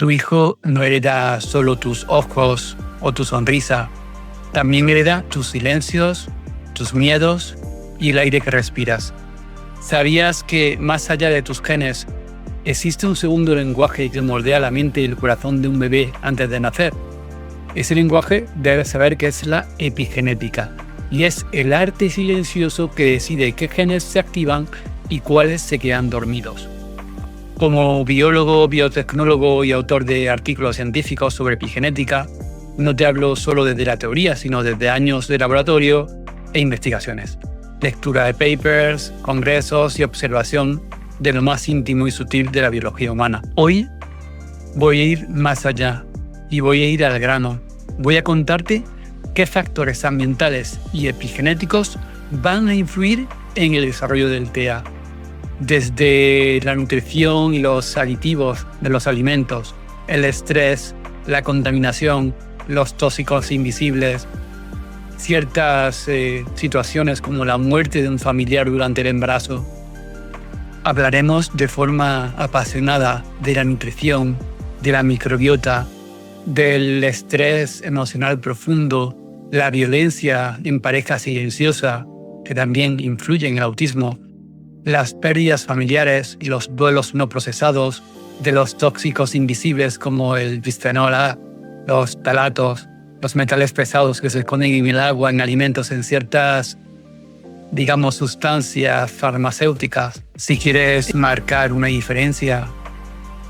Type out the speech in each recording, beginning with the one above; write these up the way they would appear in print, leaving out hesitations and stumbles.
Tu hijo no hereda solo tus ojos o tu sonrisa, también hereda tus silencios, tus miedos y el aire que respiras. ¿Sabías que más allá de tus genes, existe un segundo lenguaje que moldea la mente y el corazón de un bebé antes de nacer? Ese lenguaje debes saber que es la epigenética, y es el arte silencioso que decide qué genes se activan y cuáles se quedan dormidos. Como biólogo, biotecnólogo y autor de artículos científicos sobre epigenética, no te hablo solo desde la teoría, sino desde años de laboratorio e investigaciones. Lectura de papers, congresos y observación de lo más íntimo y sutil de la biología humana. Hoy voy a ir más allá y voy a ir al grano. Voy a contarte qué factores ambientales y epigenéticos van a influir en el desarrollo del TEA. Desde la nutrición y los aditivos de los alimentos, el estrés, la contaminación, los tóxicos invisibles, ciertas situaciones como la muerte de un familiar durante el embarazo. Hablaremos de forma apasionada de la nutrición, de la microbiota, del estrés emocional profundo, la violencia en pareja silenciosa, que también influye en el autismo, las pérdidas familiares y los duelos no procesados, de los tóxicos invisibles como el bisfenol A, los talatos, los metales pesados que se esconden en el agua, en alimentos, en ciertas, sustancias farmacéuticas. Si quieres marcar una diferencia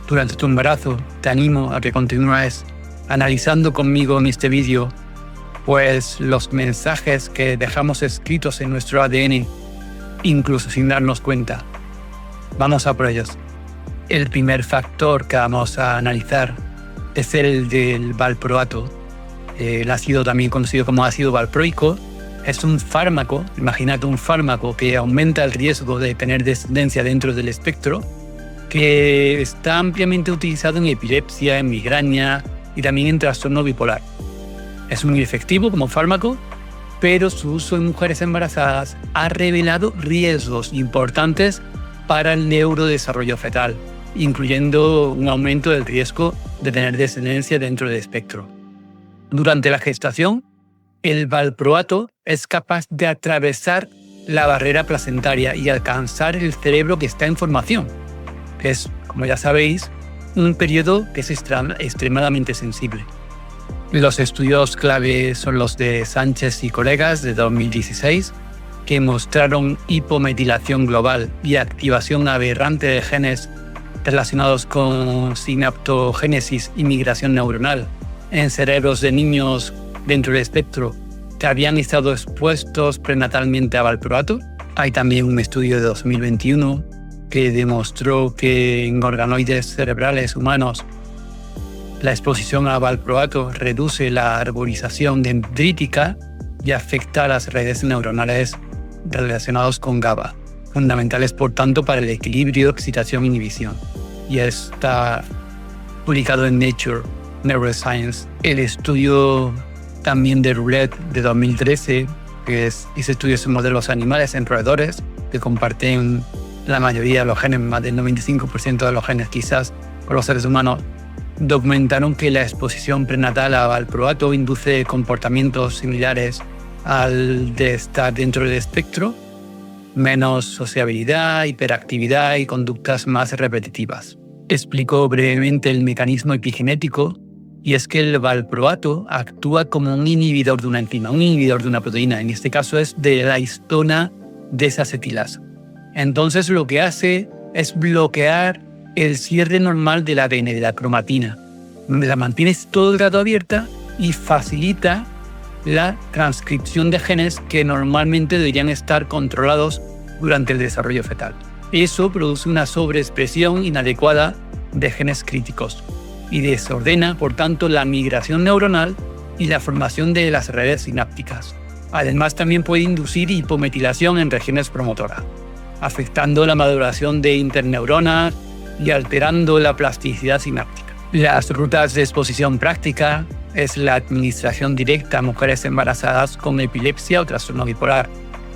durante tu embarazo, te animo a que continúes analizando conmigo en este vídeo, pues los mensajes que dejamos escritos en nuestro ADN, incluso sin darnos cuenta. Vamos a por ellos. El primer factor que vamos a analizar es el del valproato. El ácido, también conocido como ácido valproico, es un fármaco. Imagínate un fármaco que aumenta el riesgo de tener descendencia dentro del espectro, que está ampliamente utilizado en epilepsia, en migraña y también en trastorno bipolar. Es muy efectivo como fármaco, pero su uso en mujeres embarazadas ha revelado riesgos importantes para el neurodesarrollo fetal, incluyendo un aumento del riesgo de tener descendencia dentro del espectro. Durante la gestación, el valproato es capaz de atravesar la barrera placentaria y alcanzar el cerebro que está en formación. Es, como ya sabéis, un periodo que es extremadamente sensible. Los estudios clave son los de Sánchez y colegas de 2016, que mostraron hipometilación global y activación aberrante de genes relacionados con sinaptogénesis y migración neuronal en cerebros de niños dentro del espectro que habían estado expuestos prenatalmente a valproato. Hay también un estudio de 2021 que demostró que en organoides cerebrales humanos la exposición a valproato reduce la arborización dendrítica y afecta a las redes neuronales relacionadas con GABA, fundamentales por tanto para el equilibrio, excitación e inhibición. Y está publicado en Nature Neuroscience. El estudio también de Roulette de 2013, que ese estudio son modelos animales en roedores que comparten la mayoría de los genes, más del 95% de los genes quizás, con los seres humanos, documentaron que la exposición prenatal a valproato induce comportamientos similares al de estar dentro del espectro, menos sociabilidad, hiperactividad y conductas más repetitivas. Explico brevemente el mecanismo epigenético, y es que el valproato actúa como un inhibidor de una enzima, un inhibidor de una proteína, en este caso es de la histona desacetilasa. Entonces lo que hace es bloquear el cierre normal del ADN, de la cromatina. La mantienes todo el rato abierta y facilita la transcripción de genes que normalmente deberían estar controlados durante el desarrollo fetal. Eso produce una sobreexpresión inadecuada de genes críticos y desordena, por tanto, la migración neuronal y la formación de las redes sinápticas. Además, también puede inducir hipometilación en regiones promotoras, afectando la maduración de interneuronas y alterando la plasticidad sináptica. Las rutas de exposición práctica es la administración directa a mujeres embarazadas con epilepsia o trastorno bipolar.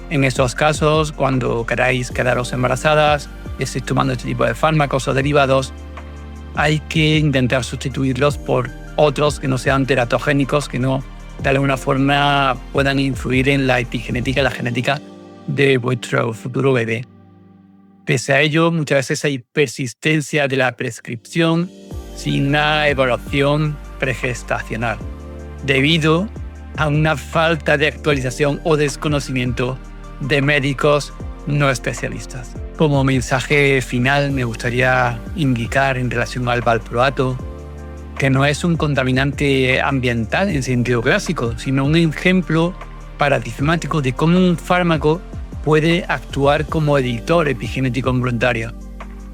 En estos casos, cuando queráis quedaros embarazadas, estéis tomando este tipo de fármacos o derivados, hay que intentar sustituirlos por otros que no sean teratogénicos, que no de alguna forma puedan influir en la epigenética y la genética de vuestro futuro bebé. Pese a ello, muchas veces hay persistencia de la prescripción sin una evaluación pregestacional, debido a una falta de actualización o desconocimiento de médicos no especialistas. Como mensaje final, me gustaría indicar en relación al valproato que no es un contaminante ambiental en sentido clásico, sino un ejemplo paradigmático de cómo un fármaco puede actuar como editor epigenético involuntario.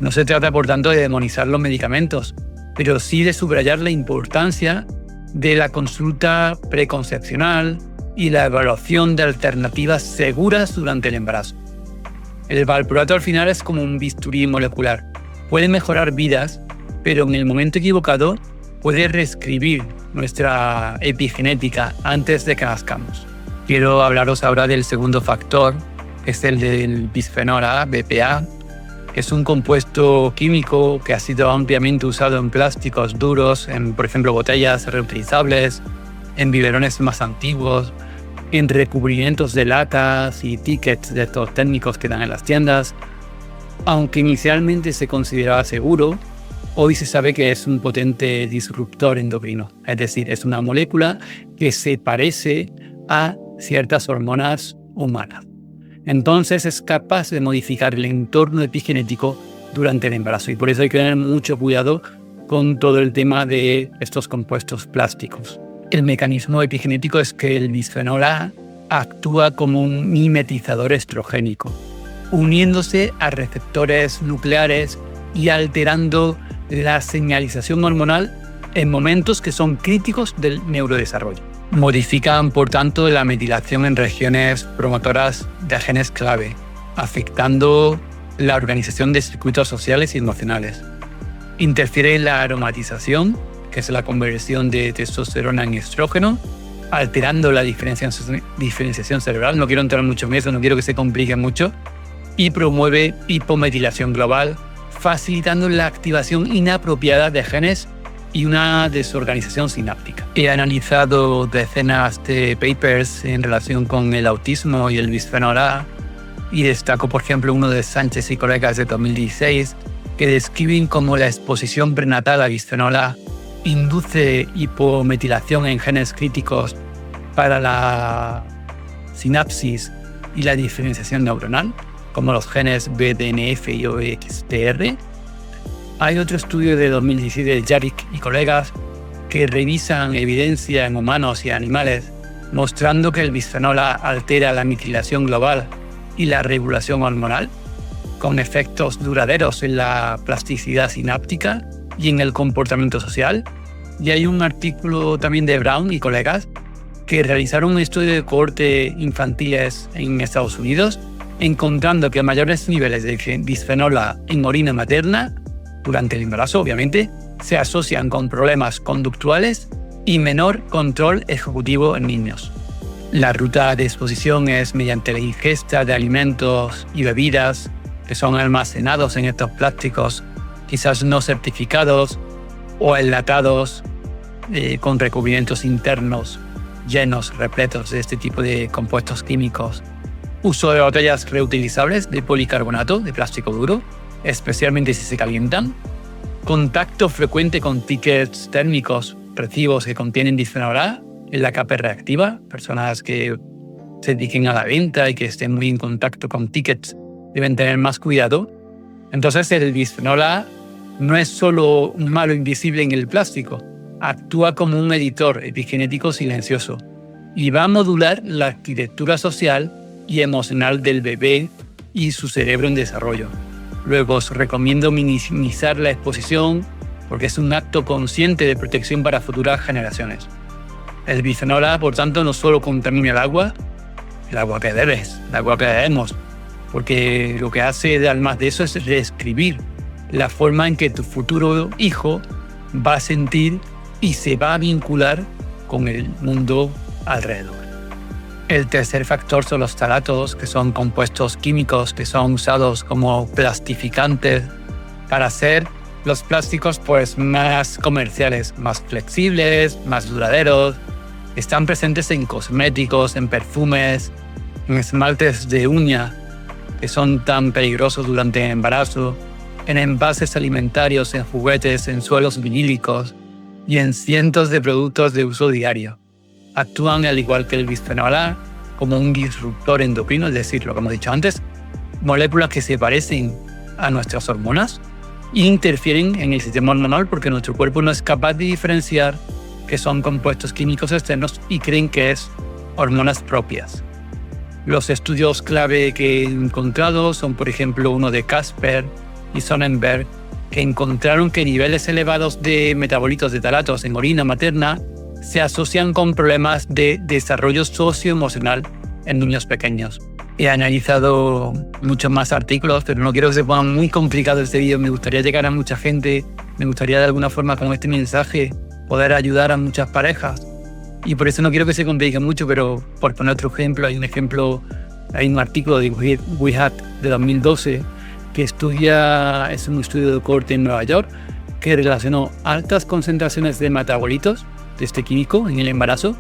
No se trata, por tanto, de demonizar los medicamentos, pero sí de subrayar la importancia de la consulta preconcepcional y la evaluación de alternativas seguras durante el embarazo. El valproato al final es como un bisturí molecular. Puede mejorar vidas, pero en el momento equivocado puede reescribir nuestra epigenética antes de que nazcamos. Quiero hablaros ahora del segundo factor, que es el del bisfenol A, BPA, que es un compuesto químico que ha sido ampliamente usado en plásticos duros, en, por ejemplo, botellas reutilizables, en biberones más antiguos, en recubrimientos de latas y tickets de estos técnicos que dan en las tiendas. Aunque inicialmente se consideraba seguro, hoy se sabe que es un potente disruptor endocrino, es decir, es una molécula que se parece a ciertas hormonas humanas. Entonces es capaz de modificar el entorno epigenético durante el embarazo y por eso hay que tener mucho cuidado con todo el tema de estos compuestos plásticos. El mecanismo epigenético es que el bisfenol A actúa como un mimetizador estrogénico, uniéndose a receptores nucleares y alterando la señalización hormonal en momentos que son críticos del neurodesarrollo. Modifican, por tanto, la metilación en regiones promotoras de genes clave, afectando la organización de circuitos sociales y emocionales. Interfiere en la aromatización, que es la conversión de testosterona en estrógeno, alterando la diferenciación cerebral. No quiero entrar mucho en eso, no quiero que se complique mucho. Y promueve hipometilación global, facilitando la activación inapropiada de genes y una desorganización sináptica. He analizado decenas de papers en relación con el autismo y el bisfenol A y destaco, por ejemplo, uno de Sánchez y colegas de 2016 que describen cómo la exposición prenatal a bisfenol A induce hipometilación en genes críticos para la sinapsis y la diferenciación neuronal, como los genes BDNF y OXTR. Hay otro estudio de 2017 de Jarek y colegas que revisan evidencia en humanos y animales mostrando que el bisfenol A altera la metilación global y la regulación hormonal, con efectos duraderos en la plasticidad sináptica y en el comportamiento social. Y hay un artículo también de Brown y colegas que realizaron un estudio de cohorte infantiles en Estados Unidos, encontrando que mayores niveles de bisfenol A en orina materna durante el embarazo, obviamente, se asocian con problemas conductuales y menor control ejecutivo en niños. La ruta de exposición es mediante la ingesta de alimentos y bebidas que son almacenados en estos plásticos, quizás no certificados o enlatados con recubrimientos internos llenos, repletos de este tipo de compuestos químicos. Uso de botellas reutilizables de policarbonato de plástico duro, especialmente si se calientan. Contacto frecuente con tickets térmicos, recibos que contienen bisfenol A en la capa reactiva. Personas que se dediquen a la venta y que estén muy en contacto con tickets deben tener más cuidado. Entonces el bisfenol A no es solo un malo invisible en el plástico, actúa como un editor epigenético silencioso y va a modular la arquitectura social y emocional del bebé y su cerebro en desarrollo. Luego os recomiendo minimizar la exposición porque es un acto consciente de protección para futuras generaciones. El bisfenol A, por tanto, no solo contamina el agua que bebes, el agua que bebemos, porque lo que hace además de eso es reescribir la forma en que tu futuro hijo va a sentir y se va a vincular con el mundo alrededor. El tercer factor son los ftalatos, que son compuestos químicos que son usados como plastificantes para hacer los plásticos pues más comerciales, más flexibles, más duraderos. Están presentes en cosméticos, en perfumes, en esmaltes de uña, que son tan peligrosos durante el embarazo, en envases alimentarios, en juguetes, en suelos vinílicos y en cientos de productos de uso diario. Actúan, al igual que el bisfenol A, como un disruptor endocrino, es decir, lo que hemos dicho antes, moléculas que se parecen a nuestras hormonas e interfieren en el sistema hormonal porque nuestro cuerpo no es capaz de diferenciar que son compuestos químicos externos y creen que es hormonas propias. Los estudios clave que he encontrado son, por ejemplo, uno de Casper y Sonnenberg, que encontraron que niveles elevados de metabolitos de talatos en orina materna se asocian con problemas de desarrollo socioemocional en niños pequeños. He analizado muchos más artículos, pero no quiero que se ponga muy complicado este vídeo. Me gustaría llegar a mucha gente, me gustaría de alguna forma con este mensaje poder ayudar a muchas parejas. Y por eso no quiero que se complique mucho, pero por poner otro ejemplo, hay un artículo de We Had de 2012 que es un estudio de corte en Nueva York que relacionó altas concentraciones de metabolitos de este químico en el embarazo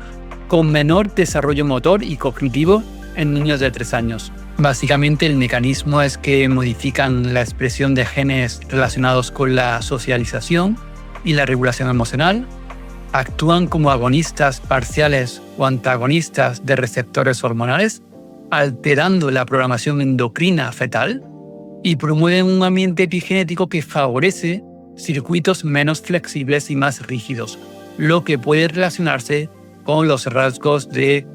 con menor desarrollo motor y cognitivo en niños de 3 años. Básicamente el mecanismo es que modifican la expresión de genes relacionados con la socialización y la regulación emocional, actúan como agonistas parciales o antagonistas de receptores hormonales, alterando la programación endocrina fetal y promueven un ambiente epigenético que favorece circuitos menos flexibles y más rígidos, lo que puede relacionarse con los rasgos de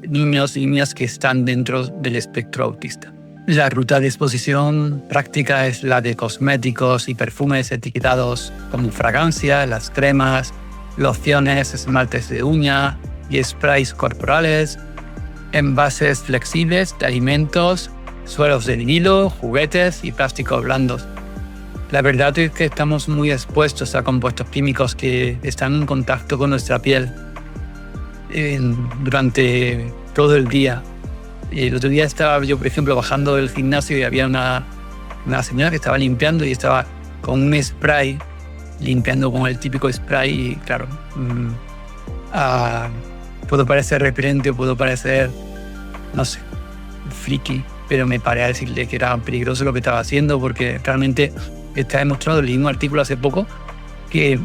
niños y niñas que están dentro del espectro autista. La ruta de exposición práctica es la de cosméticos y perfumes etiquetados como fragancia, las cremas, lociones, esmaltes de uña y sprays corporales, envases flexibles de alimentos, suelos de vinilo, juguetes y plásticos blandos. La verdad es que estamos muy expuestos a compuestos químicos que están en contacto con nuestra piel durante todo el día. El otro día estaba yo, por ejemplo, bajando del gimnasio y había una señora que estaba limpiando y estaba con un spray, limpiando con el típico spray y claro, puedo parecer repelente, puedo parecer, no sé, friki, pero me paré a decirle que era peligroso lo que estaba haciendo porque realmente está demostrado, leí un artículo hace poco, que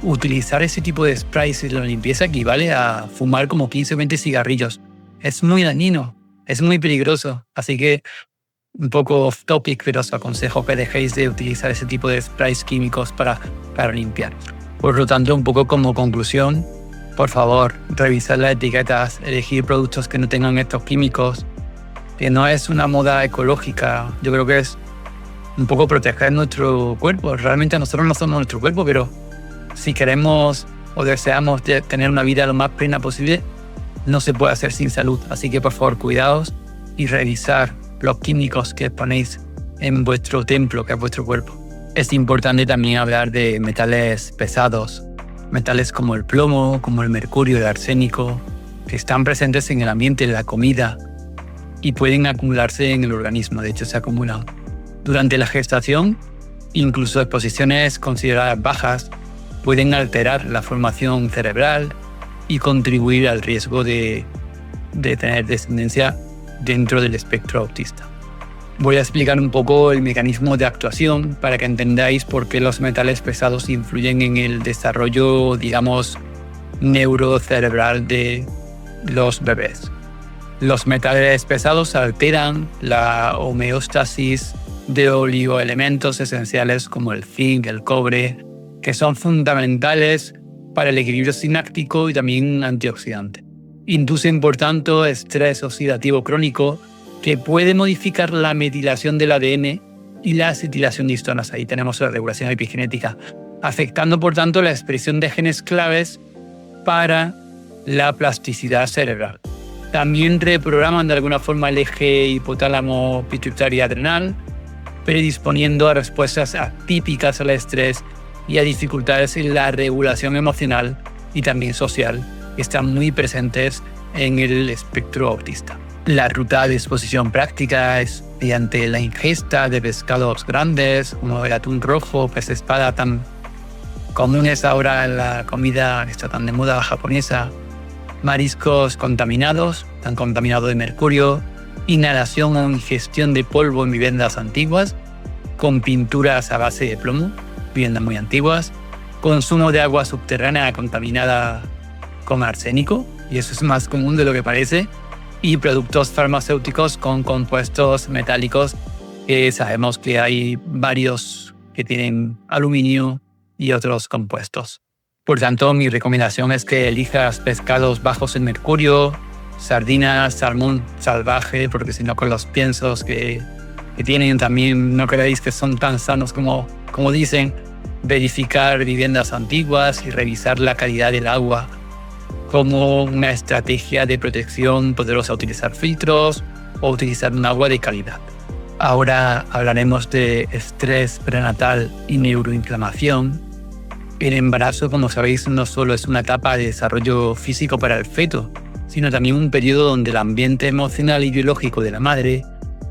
utilizar ese tipo de sprays en la limpieza equivale a fumar como 15 o 20 cigarrillos. Es muy dañino, es muy peligroso. Así que, un poco off topic, pero os aconsejo que dejéis de utilizar ese tipo de sprays químicos para limpiar. Por lo tanto, un poco como conclusión, por favor, revisad las etiquetas, elegir productos que no tengan estos químicos, que no es una moda ecológica. Yo creo que es un poco proteger nuestro cuerpo. Realmente nosotros no somos nuestro cuerpo, pero si queremos o deseamos tener una vida lo más plena posible, no se puede hacer sin salud. Así que por favor, cuidaos y revisar los químicos que ponéis en vuestro templo, que es vuestro cuerpo. Es importante también hablar de metales pesados, metales como el plomo, como el mercurio, el arsénico, que están presentes en el ambiente, en la comida y pueden acumularse en el organismo. De hecho, se acumulan durante la gestación. Incluso exposiciones consideradas bajas pueden alterar la formación cerebral y contribuir al riesgo de tener descendencia dentro del espectro autista. Voy a explicar un poco el mecanismo de actuación para que entendáis por qué los metales pesados influyen en el desarrollo, digamos, neurocerebral de los bebés. Los metales pesados alteran la homeostasis de oligoelementos esenciales como el zinc, el cobre, que son fundamentales para el equilibrio sináptico y también antioxidante. Inducen, por tanto, estrés oxidativo crónico que puede modificar la metilación del ADN y la acetilación de histonas. Ahí tenemos la regulación epigenética, afectando, por tanto, la expresión de genes claves para la plasticidad cerebral. También reprograman de alguna forma el eje hipotálamo pituitario adrenal, predisponiendo a respuestas atípicas al estrés y a dificultades en la regulación emocional y también social, que están muy presentes en el espectro autista. La ruta de exposición práctica es mediante la ingesta de pescados grandes, como el atún rojo, pez espada, tan comunes ahora en la comida que está tan de moda japonesa, mariscos contaminados, tan contaminados de mercurio, inhalación o ingestión de polvo en viviendas antiguas, con pinturas a base de plomo, viviendas muy antiguas, consumo de agua subterránea contaminada con arsénico, y eso es más común de lo que parece, y productos farmacéuticos con compuestos metálicos, que sabemos que hay varios que tienen aluminio y otros compuestos. Por tanto, mi recomendación es que elijas pescados bajos en mercurio, sardinas, salmón salvaje, porque si no con los piensos que tienen también no creéis que son tan sanos como dicen. Verificar viviendas antiguas y revisar la calidad del agua. Como una estrategia de protección poderosa, utilizar filtros o utilizar un agua de calidad. Ahora hablaremos de estrés prenatal y neuroinflamación. El embarazo, como sabéis, no solo es una etapa de desarrollo físico para el feto, sino también un periodo donde el ambiente emocional y biológico de la madre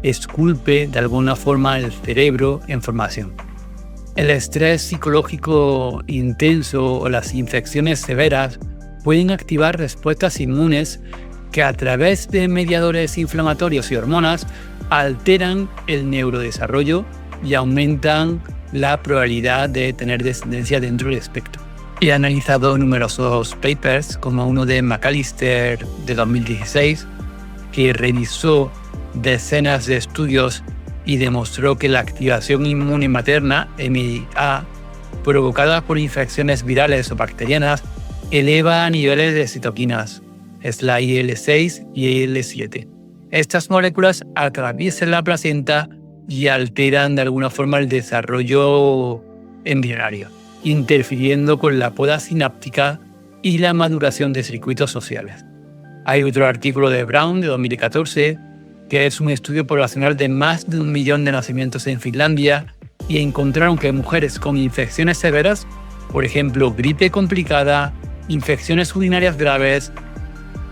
esculpe de alguna forma el cerebro en formación. El estrés psicológico intenso o las infecciones severas pueden activar respuestas inmunes que a través de mediadores inflamatorios y hormonas alteran el neurodesarrollo y aumentan la probabilidad de tener descendencia dentro del espectro. He analizado numerosos papers, como uno de McAllister de 2016, que revisó decenas de estudios y demostró que la activación inmune materna, MIA, provocada por infecciones virales o bacterianas, eleva niveles de citoquinas, es la IL-6 y IL-7. Estas moléculas atraviesan la placenta y alteran de alguna forma el desarrollo embrionario, interfiriendo con la poda sináptica y la maduración de circuitos sociales. Hay otro artículo de Brown de 2014, que es un estudio poblacional de más de 1 millón de nacimientos en Finlandia, y encontraron que mujeres con infecciones severas, por ejemplo, gripe complicada, infecciones urinarias graves,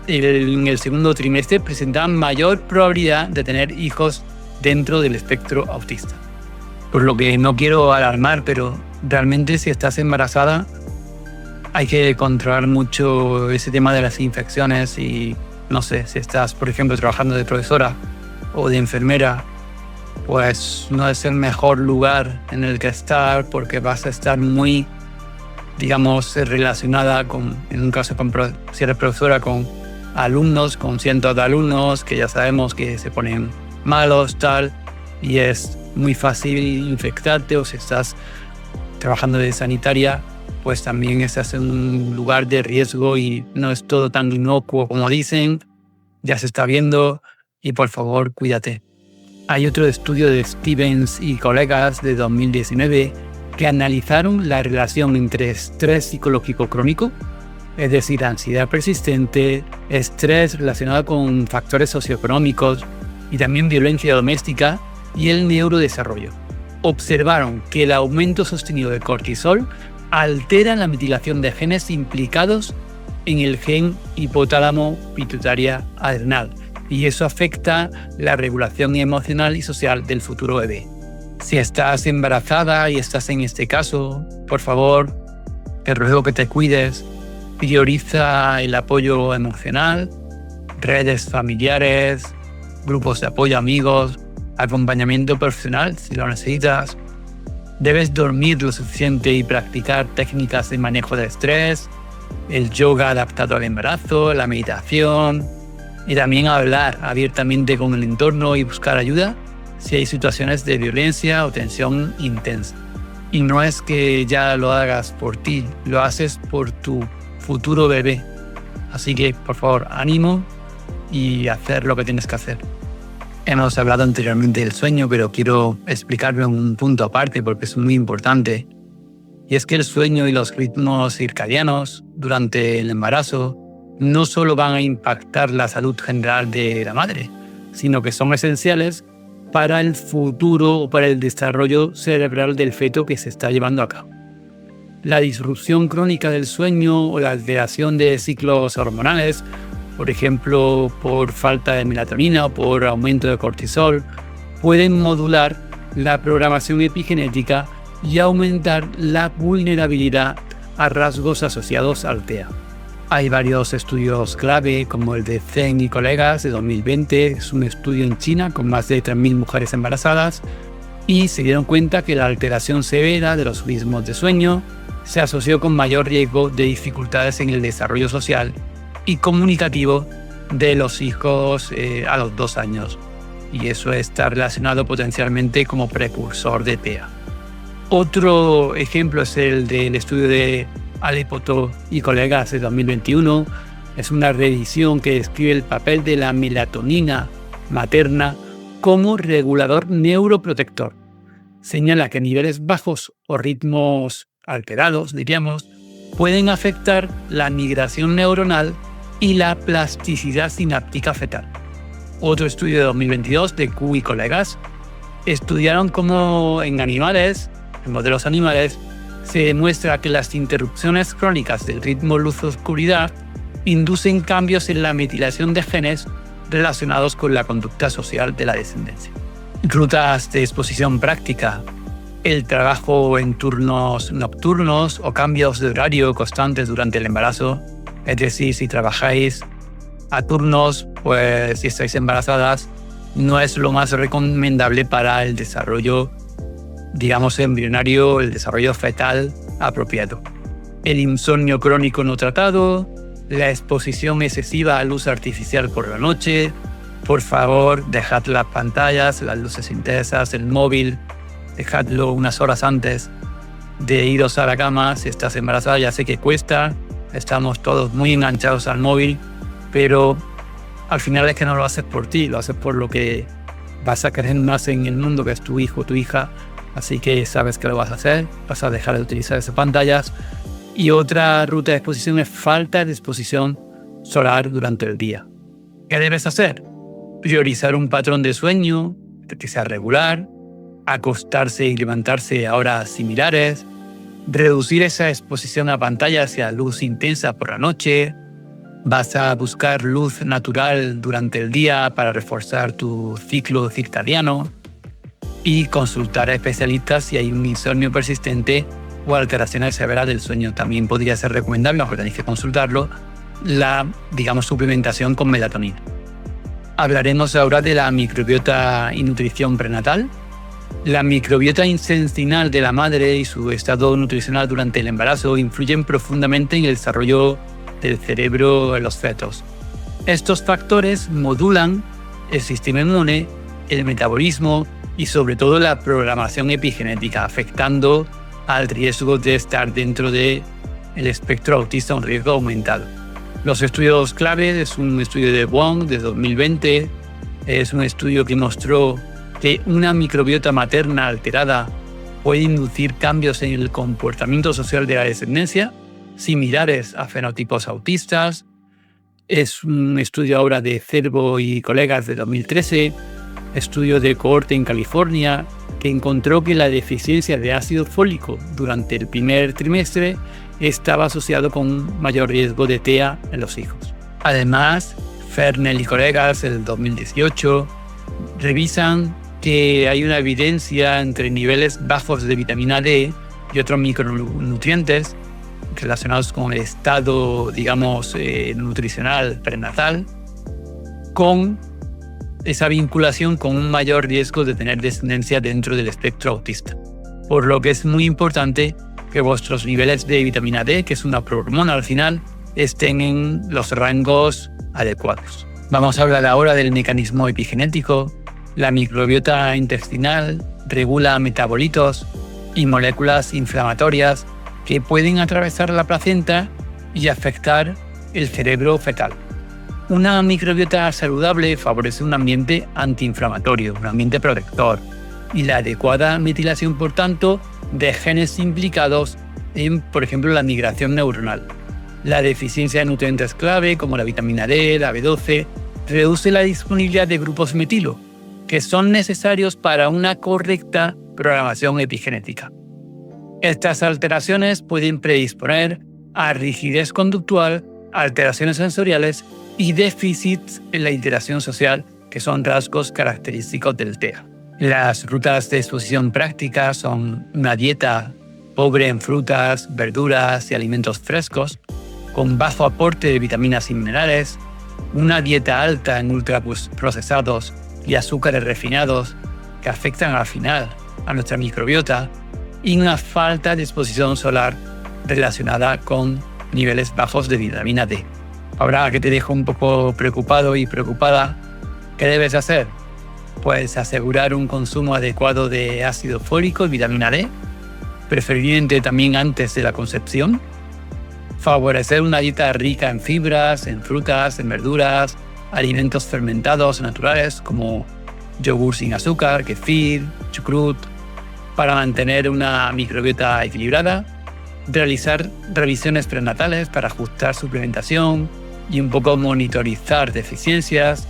en el segundo trimestre presentaban mayor probabilidad de tener hijos dentro del espectro autista. Por lo que no quiero alarmar, pero realmente si estás embarazada hay que controlar mucho ese tema de las infecciones y no sé, si estás, por ejemplo, trabajando de profesora o de enfermera, pues no es el mejor lugar en el que estar porque vas a estar muy, digamos, relacionada con, en un caso, si eres profesora, con alumnos, con cientos de alumnos que ya sabemos que se ponen malos, tal, y es muy fácil infectarte, o si estás trabajando de sanitaria, pues también estás en un lugar de riesgo y no es todo tan inocuo como dicen, ya se está viendo y por favor cuídate. Hay otro estudio de Stevens y colegas de 2019 que analizaron la relación entre estrés psicológico crónico, es decir, ansiedad persistente, estrés relacionado con factores socioeconómicos y también violencia doméstica y el neurodesarrollo. Observaron que el aumento sostenido de cortisol altera la metilación de genes implicados en el gen hipotálamo pituitaria adrenal, y eso afecta la regulación emocional y social del futuro bebé. Si estás embarazada y estás en este caso, por favor, te ruego que te cuides. Prioriza el apoyo emocional, redes familiares, grupos de apoyo, amigos, acompañamiento profesional si lo necesitas. Debes dormir lo suficiente y practicar técnicas de manejo de estrés, el yoga adaptado al embarazo, la meditación, y también hablar abiertamente con el entorno y buscar ayuda si hay situaciones de violencia o tensión intensa. Y no es que ya lo hagas por ti, lo haces por tu futuro bebé. Así que, por favor, ánimo y hacer lo que tienes que hacer. Hemos hablado anteriormente del sueño, pero quiero explicarlo en un punto aparte porque es muy importante. Y es que el sueño y los ritmos circadianos durante el embarazo no solo van a impactar la salud general de la madre, sino que son esenciales para el futuro o para el desarrollo cerebral del feto que se está llevando a cabo. La disrupción crónica del sueño o la alteración de ciclos hormonales, por ejemplo, por falta de melatonina o por aumento de cortisol, pueden modular la programación epigenética y aumentar la vulnerabilidad a rasgos asociados al TEA. Hay varios estudios clave, como el de Zheng y colegas de 2020, es un estudio en China con más de 3.000 mujeres embarazadas, y se dieron cuenta que la alteración severa de los ritmos de sueño se asoció con mayor riesgo de dificultades en el desarrollo social y comunicativo de los hijos a los 2 años. Y eso está relacionado potencialmente como precursor de TEA. Otro ejemplo es el del estudio de Alepoto y colegas de 2021. Es una revisión que describe el papel de la melatonina materna como regulador neuroprotector. Señala que niveles bajos o ritmos alterados, diríamos, pueden afectar la migración neuronal y la plasticidad sináptica fetal. Otro estudio de 2022 de Ku y colegas estudiaron cómo en modelos animales, se demuestra que las interrupciones crónicas del ritmo luz-oscuridad inducen cambios en la metilación de genes relacionados con la conducta social de la descendencia. Rutas de exposición práctica, el trabajo en turnos nocturnos o cambios de horario constantes durante el embarazo. Es decir, si trabajáis a turnos, pues si estáis embarazadas, no es lo más recomendable para el desarrollo, digamos, embrionario, el desarrollo fetal apropiado. El insomnio crónico no tratado, la exposición excesiva a luz artificial por la noche. Por favor, dejad las pantallas, las luces intensas, el móvil, dejadlo unas horas antes de iros a la cama. Si estás embarazada, ya sé que cuesta, estamos todos muy enganchados al móvil, pero al final es que no lo haces por ti, lo haces por lo que vas a querer más en el mundo, que es tu hijo o tu hija. Así que sabes que lo vas a hacer, vas a dejar de utilizar esas pantallas. Y otra ruta de exposición es falta de exposición solar durante el día. ¿Qué debes hacer? Priorizar un patrón de sueño que sea regular, acostarse y levantarse a horas similares, reducir esa exposición a pantallas y a luz intensa por la noche. Vas a buscar luz natural durante el día para reforzar tu ciclo circadiano y consultar a especialistas si hay un insomnio persistente o alteraciones severas del sueño. También podría ser recomendable, aunque tenéis que consultarlo, la, suplementación con melatonina. Hablaremos ahora de la microbiota y nutrición prenatal. La microbiota intestinal de la madre y su estado nutricional durante el embarazo influyen profundamente en el desarrollo del cerebro en los fetos. Estos factores modulan el sistema inmune, el metabolismo y sobre todo la programación epigenética, afectando al riesgo de estar dentro del espectro autista, un riesgo aumentado. Los estudios clave es un estudio de Wong de 2020, es un estudio que mostró que una microbiota materna alterada puede inducir cambios en el comportamiento social de la descendencia, similares a fenotipos autistas. Es un estudio ahora de Cervo y colegas de 2013, estudio de cohorte en California, que encontró que la deficiencia de ácido fólico durante el primer trimestre estaba asociado con mayor riesgo de TEA en los hijos. Además, Fernel y colegas del 2018 revisan que hay una evidencia entre niveles bajos de vitamina D y otros micronutrientes relacionados con el estado, nutricional prenatal, con esa vinculación con un mayor riesgo de tener descendencia dentro del espectro autista. Por lo que es muy importante que vuestros niveles de vitamina D, que es una prohormona al final, estén en los rangos adecuados. Vamos a hablar ahora del mecanismo epigenético. La microbiota intestinal regula metabolitos y moléculas inflamatorias que pueden atravesar la placenta y afectar el cerebro fetal. Una microbiota saludable favorece un ambiente antiinflamatorio, un ambiente protector, y la adecuada metilación, por tanto, de genes implicados en, por ejemplo, la migración neuronal. La deficiencia de nutrientes clave, como la vitamina D, la B12, reduce la disponibilidad de grupos metilo, que son necesarios para una correcta programación epigenética. Estas alteraciones pueden predisponer a rigidez conductual, alteraciones sensoriales y déficits en la interacción social, que son rasgos característicos del TEA. Las rutas de exposición práctica son una dieta pobre en frutas, verduras y alimentos frescos, con bajo aporte de vitaminas y minerales, una dieta alta en ultraprocesados y azúcares refinados que afectan al final a nuestra microbiota, y una falta de exposición solar relacionada con niveles bajos de vitamina D. Ahora que te dejo un poco preocupado y preocupada, ¿qué debes hacer? Pues asegurar un consumo adecuado de ácido fólico y vitamina D, preferiblemente también antes de la concepción. Favorecer una dieta rica en fibras, en frutas, en verduras, alimentos fermentados naturales como yogur sin azúcar, kefir, chucrut, para mantener una microbiota equilibrada. Realizar revisiones prenatales para ajustar suplementación y un poco monitorizar deficiencias.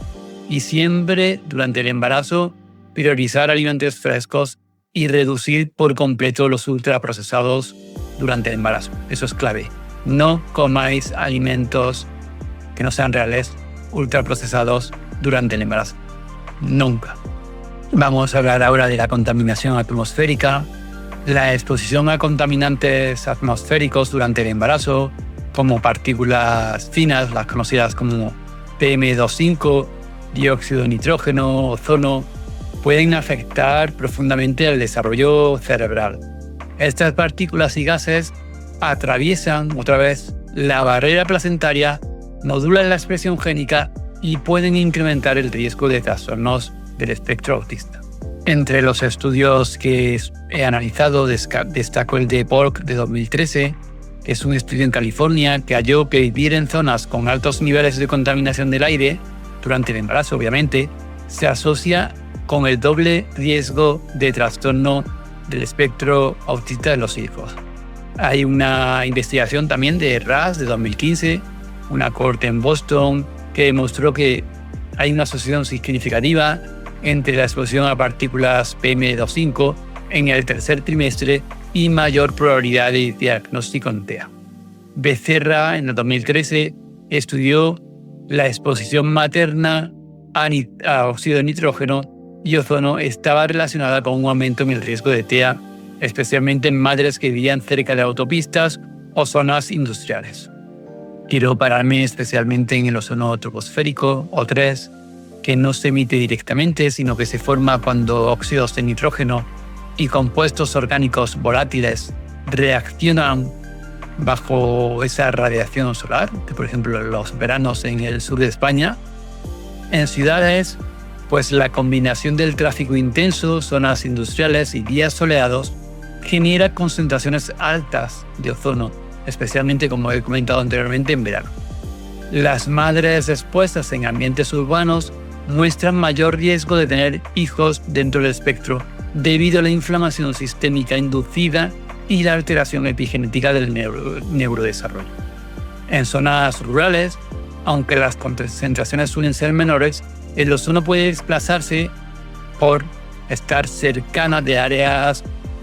Y siempre durante el embarazo priorizar alimentos frescos y reducir por completo los ultraprocesados durante el embarazo. Eso es clave. No comáis alimentos que no sean reales, ultraprocesados durante el embarazo. Nunca. Vamos a hablar ahora de la contaminación atmosférica. La exposición a contaminantes atmosféricos durante el embarazo, como partículas finas, las conocidas como PM2.5, dióxido de nitrógeno, ozono, pueden afectar profundamente el desarrollo cerebral. Estas partículas y gases atraviesan otra vez la barrera placentaria, modulan la expresión génica y pueden incrementar el riesgo de trastornos del espectro autista. Entre los estudios que he analizado destaco el de Borg de 2013, que es un estudio en California que halló que vivir en zonas con altos niveles de contaminación del aire durante el embarazo, obviamente, se asocia con el doble riesgo de trastorno del espectro autista de los hijos. Hay una investigación también de RAS de 2015, una cohorte en Boston, que demostró que hay una asociación significativa entre la exposición a partículas PM2.5 en el tercer trimestre y mayor probabilidad de diagnóstico en TEA. Becerra, en el 2013, estudió la exposición materna a óxido de nitrógeno y ozono estaba relacionada con un aumento en el riesgo de TEA, especialmente en madres que vivían cerca de autopistas o zonas industriales. Quiero pararme especialmente en el ozono troposférico, O3, que no se emite directamente, sino que se forma cuando óxidos de nitrógeno y compuestos orgánicos volátiles reaccionan bajo esa radiación solar, por ejemplo en los veranos en el sur de España. En ciudades, pues la combinación del tráfico intenso, zonas industriales y días soleados genera concentraciones altas de ozono, especialmente, como he comentado anteriormente, en verano. Las madres expuestas en ambientes urbanos muestran mayor riesgo de tener hijos dentro del espectro debido a la inflamación sistémica inducida y la alteración epigenética del neurodesarrollo. En zonas rurales, aunque las concentraciones suelen ser menores, el ozono puede desplazarse por estar cercana de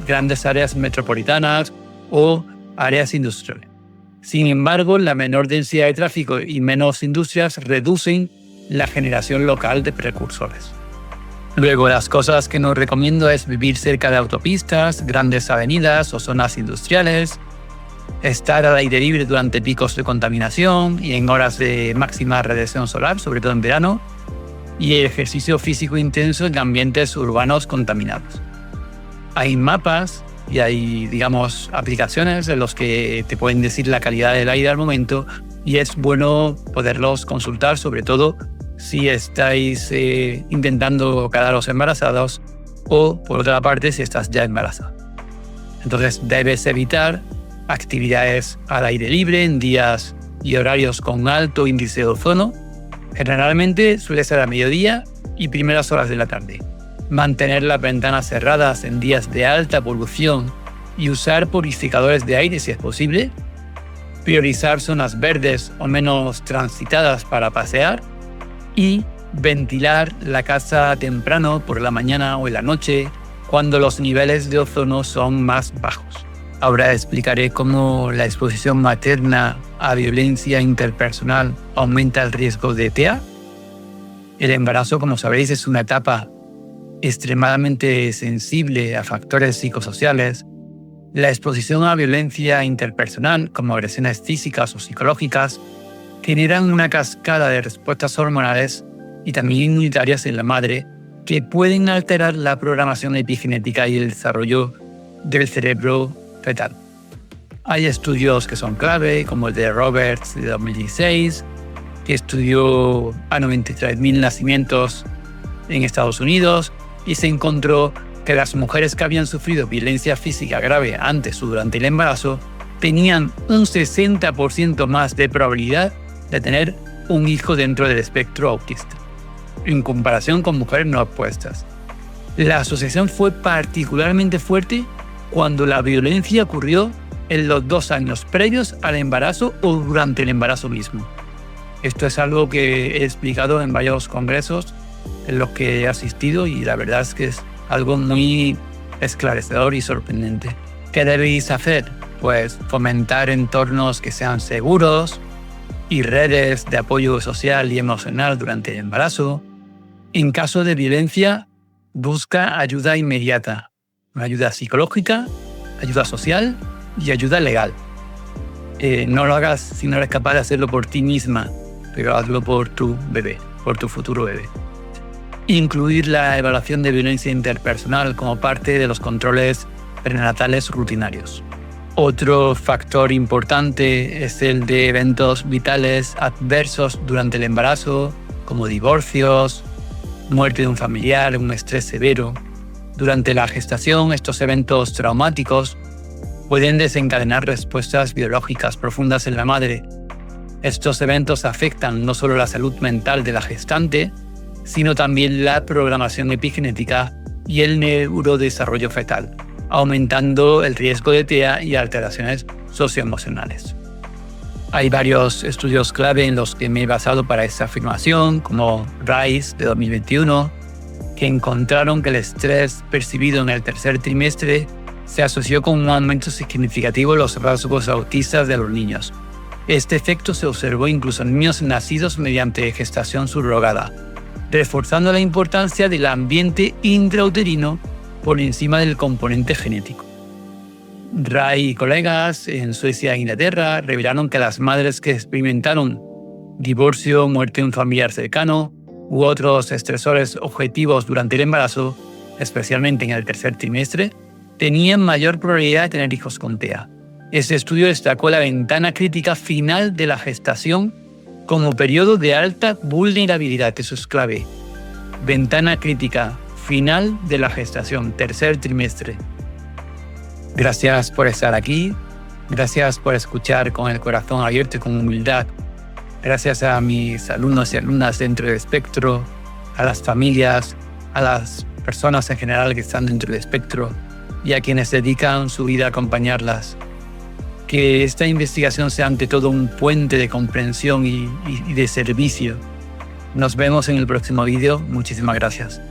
grandes áreas metropolitanas o áreas industriales. Sin embargo, la menor densidad de tráfico y menos industrias reducen la generación local de precursores. Luego, las cosas que no recomiendo es vivir cerca de autopistas, grandes avenidas o zonas industriales, estar al aire libre durante picos de contaminación y en horas de máxima radiación solar, sobre todo en verano, y el ejercicio físico intenso en ambientes urbanos contaminados. Hay mapas y hay, aplicaciones en los que te pueden decir la calidad del aire al momento y es bueno poderlos consultar, sobre todo si estáis intentando quedaros embarazados o, por otra parte, si estás ya embarazada. Entonces debes evitar actividades al aire libre en días y horarios con alto índice de ozono. Generalmente suele ser a mediodía y primeras horas de la tarde. Mantener las ventanas cerradas en días de alta polución y usar purificadores de aire si es posible. Priorizar zonas verdes o menos transitadas para pasear. Y ventilar la casa temprano por la mañana o en la noche cuando los niveles de ozono son más bajos. Ahora explicaré cómo la exposición materna a violencia interpersonal aumenta el riesgo de TEA. El embarazo, como sabéis, es una etapa extremadamente sensible a factores psicosociales, la exposición a violencia interpersonal, como agresiones físicas o psicológicas, generan una cascada de respuestas hormonales y también inmunitarias en la madre que pueden alterar la programación epigenética y el desarrollo del cerebro fetal. Hay estudios que son clave, como el de Roberts de 2016, que estudió a 93.000 nacimientos en Estados Unidos y se encontró que las mujeres que habían sufrido violencia física grave antes o durante el embarazo tenían un 60% más de probabilidad de tener un hijo dentro del espectro autista, en comparación con mujeres no opuestas. La asociación fue particularmente fuerte cuando la violencia ocurrió en los 2 años previos al embarazo o durante el embarazo mismo. Esto es algo que he explicado en varios congresos en los que he asistido y la verdad es que es algo muy esclarecedor y sorprendente. ¿Qué debéis hacer? Pues fomentar entornos que sean seguros y redes de apoyo social y emocional durante el embarazo. En caso de violencia, busca ayuda inmediata, ayuda psicológica, ayuda social y ayuda legal. No lo hagas si no eres capaz de hacerlo por ti misma, pero hazlo por tu bebé, por tu futuro bebé. Incluir la evaluación de violencia interpersonal como parte de los controles prenatales rutinarios. Otro factor importante es el de eventos vitales adversos durante el embarazo, como divorcios, muerte de un familiar, un estrés severo. Durante la gestación, estos eventos traumáticos pueden desencadenar respuestas biológicas profundas en la madre. Estos eventos afectan no solo la salud mental de la gestante, sino también la programación epigenética y el neurodesarrollo fetal, aumentando el riesgo de TEA y alteraciones socioemocionales. Hay varios estudios clave en los que me he basado para esta afirmación, como RISE de 2021, que encontraron que el estrés percibido en el tercer trimestre se asoció con un aumento significativo en los rasgos autistas de los niños. Este efecto se observó incluso en niños nacidos mediante gestación subrogada, reforzando la importancia del ambiente intrauterino por encima del componente genético. Ray y colegas en Suecia e Inglaterra revelaron que las madres que experimentaron divorcio, muerte de un familiar cercano u otros estresores objetivos durante el embarazo, especialmente en el tercer trimestre, tenían mayor probabilidad de tener hijos con TEA. Este estudio destacó la ventana crítica final de la gestación como periodo de alta vulnerabilidad. Eso es clave. Ventana crítica final de la gestación, tercer trimestre. Gracias por estar aquí. Gracias por escuchar con el corazón abierto y con humildad. Gracias a mis alumnos y alumnas dentro del espectro, a las familias, a las personas en general que están dentro del espectro y a quienes dedican su vida a acompañarlas. Que esta investigación sea ante todo un puente de comprensión y de servicio. Nos vemos en el próximo vídeo. Muchísimas gracias.